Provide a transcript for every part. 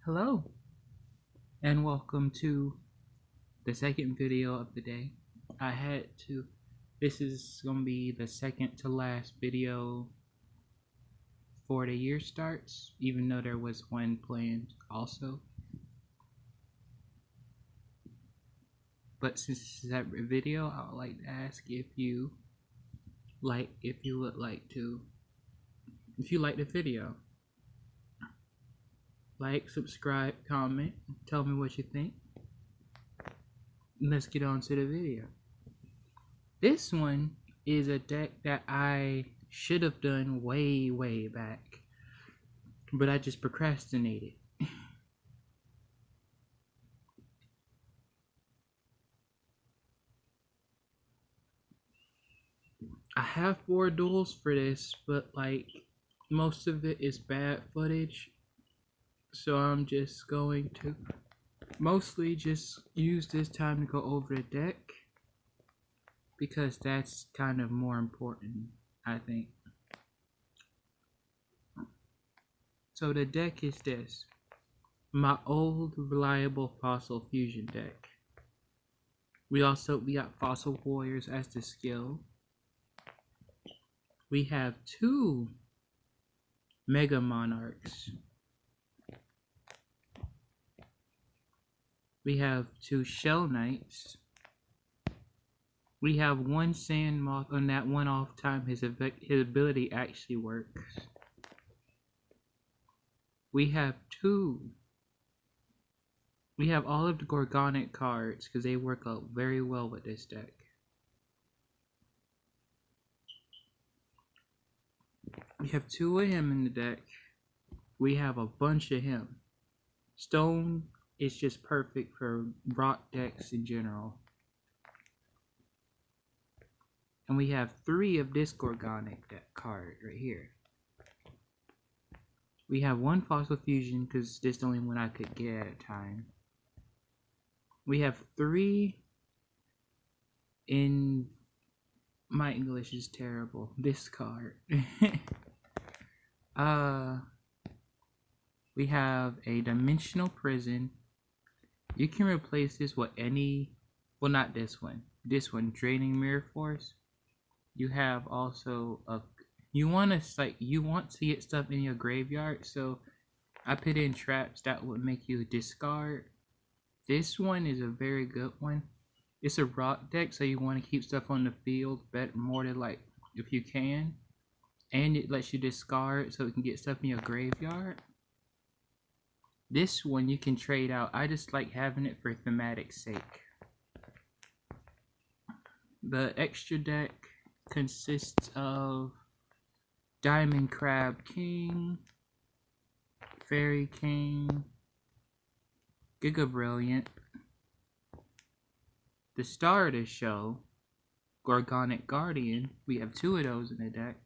Hello, and welcome to the second video of the day. This is gonna be the second to last video before the year starts, even though there was one planned also. But since this is a separate video, I would like to ask if you like the video. Like, subscribe, comment, tell me what you think. Let's get on to the video. This one is a deck that I should have done way back, but I just procrastinated. I have 4 duels for this, but like most of it is bad footage, so I'm just going to mostly just use this time to go over the deck because that's kind of more important, I think. So the deck is this: my old reliable Fossil Fusion deck. We got Fossil Warriors as the skill. We have 2 Mega Monarchs. We have 2 Shell Knights. We have 1 Sand Moth. On that one off time, his ability actually works. We have all of the Gorgonic cards because they work out very well with this deck. We have 2 of him in the deck. We have a bunch of him. Stone is just perfect for rock decks in general. And we have 3 of this Gorgonic deck card right here. We have 1 Fossil Fusion because this is the only one I could get at a time. We have 3 in... My English is terrible. This card. We have a Dimensional Prison. You can replace this with any... Well, not this one. This one, Draining Mirror Force. You have also a... You want to get stuff in your graveyard, so I put in traps that would make you discard. This one is a very good one. It's a rock deck, so you want to keep stuff on the field more than like if you can, and it lets you discard so it can get stuff in your graveyard. This one you can trade out. I just like having it for thematic sake. The extra deck consists of Diamond Crab King, Fairy King, Giga Brilliant, the star of the show, Gorgonic Guardian. We have 2 of those in the deck.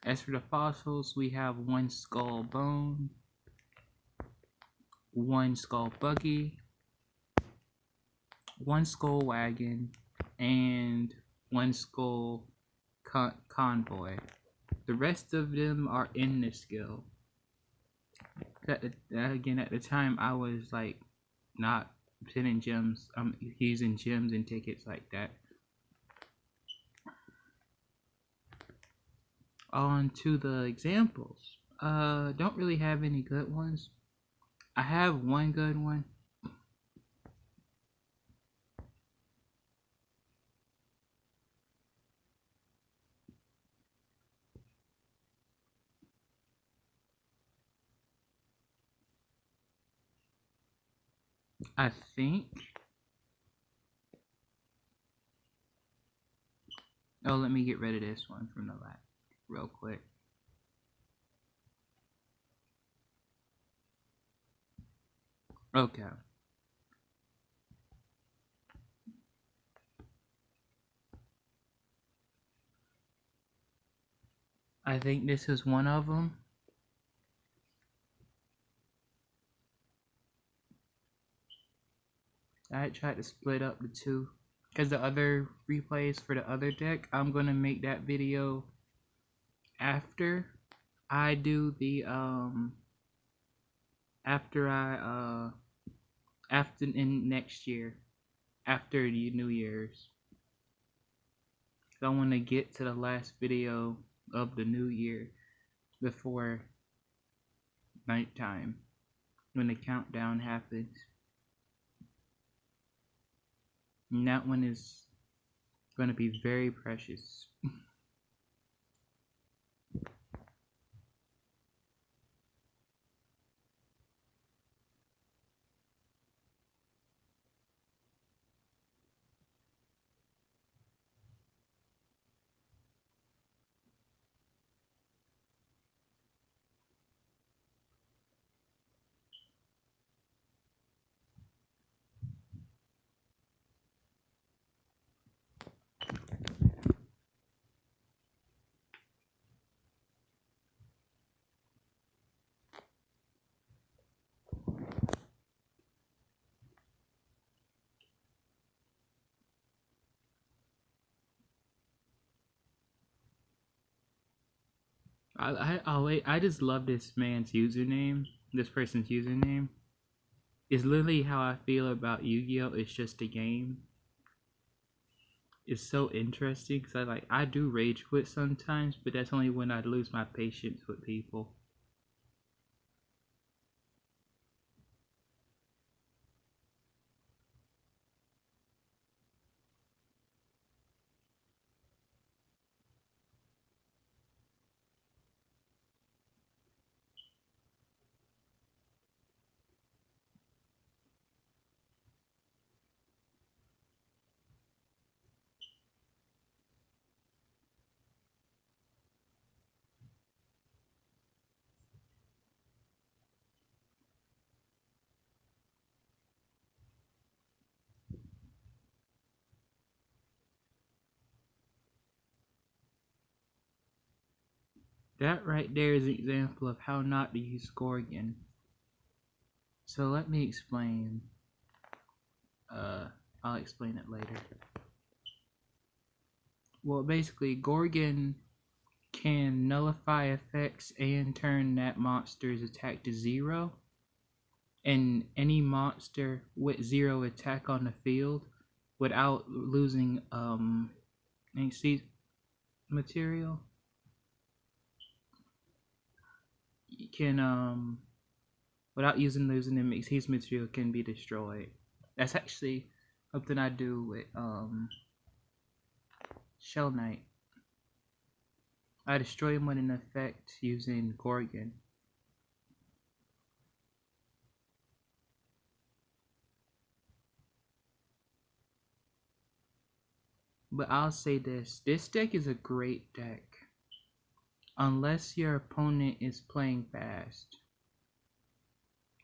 As for the fossils, we have 1 Skull Bone, 1 Skull Buggy, 1 Skull Wagon, and 1 Skull Convoy. The rest of them are in the skill. Again, at the time I was like not sending gems. I'm using gems and tickets like that. On to the examples. Don't really have any good ones. I have 1 good one. I think. Oh, let me get rid of this one from the lab real quick. Okay. I think this is one of them. I tried to split up the 2 because the other replays for the other deck, I'm gonna make that video after I do the after after in next year, after the New Year's. So I want to get to the last video of the new year before nighttime when the countdown happens. And that one is going to be very precious. I just love this man's username. This person's username is literally how I feel about Yu-Gi-Oh. It's just a game. It's so interesting because I do rage quit sometimes, but that's only when I lose my patience with people. That right there is an example of how not to use Gorgon. So let me explain. I'll explain it later. Well, basically, Gorgon can nullify effects and turn that monster's attack to 0. And any monster with 0 attack on the field without losing AC material can without losing the Xyz material can be destroyed. That's actually something I do with Shell Knight. I destroy him with an effect using Gorgon. But I'll say this deck is a great deck. Unless your opponent is playing fast.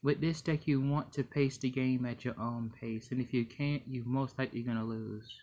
With this deck you want to pace the game at your own pace, and if you can't, you're most likely gonna lose.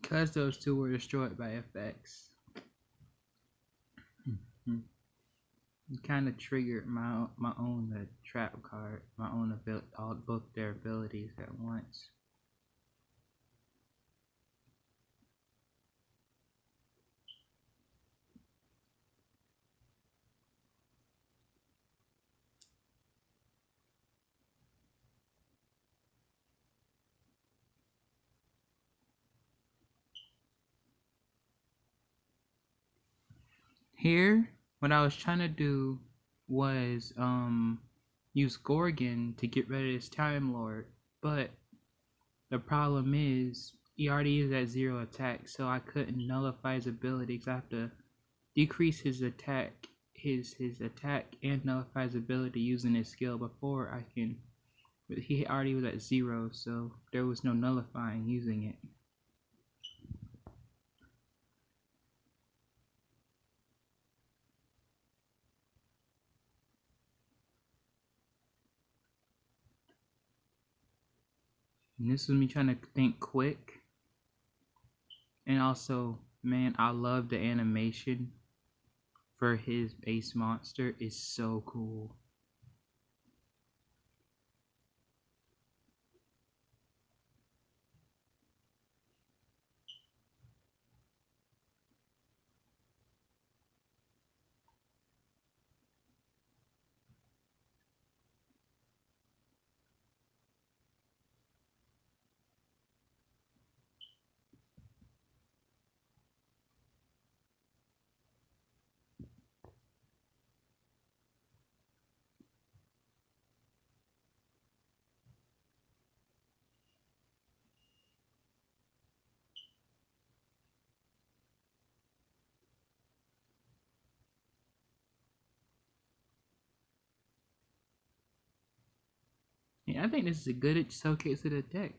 Because those two were destroyed by effects. It kind of triggered my own trap card, my own both their abilities at once. Here, what I was trying to do was use Gorgon to get rid of his Time Lord, but the problem is he already is at 0 attack, so I couldn't nullify his ability because I have to decrease his attack, his attack and nullify his ability using his skill before I can. He already was at 0, so there was no nullifying using it. And this was me trying to think quick. And also, man, I love the animation for his base monster. It's so cool. Yeah, I think this is a good showcase of the deck.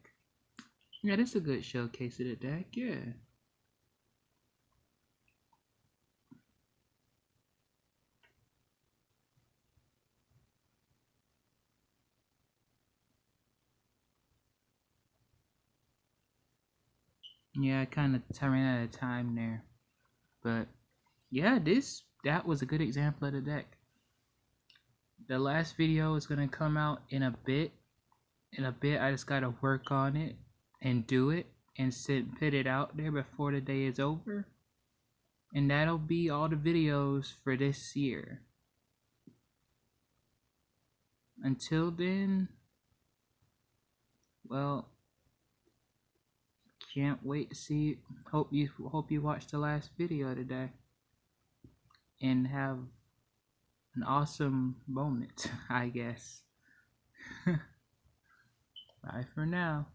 Yeah, this is a good showcase of the deck, yeah. Yeah, I kind of ran out of time there. But yeah, that was a good example of the deck. The last video is gonna come out in a bit. I just gotta work on it and do it and put it out there before the day is over. And that'll be all the videos for this year. Until then, well, can't wait to see. Hope you watched the last video today and have an awesome moment, I guess. Bye for now.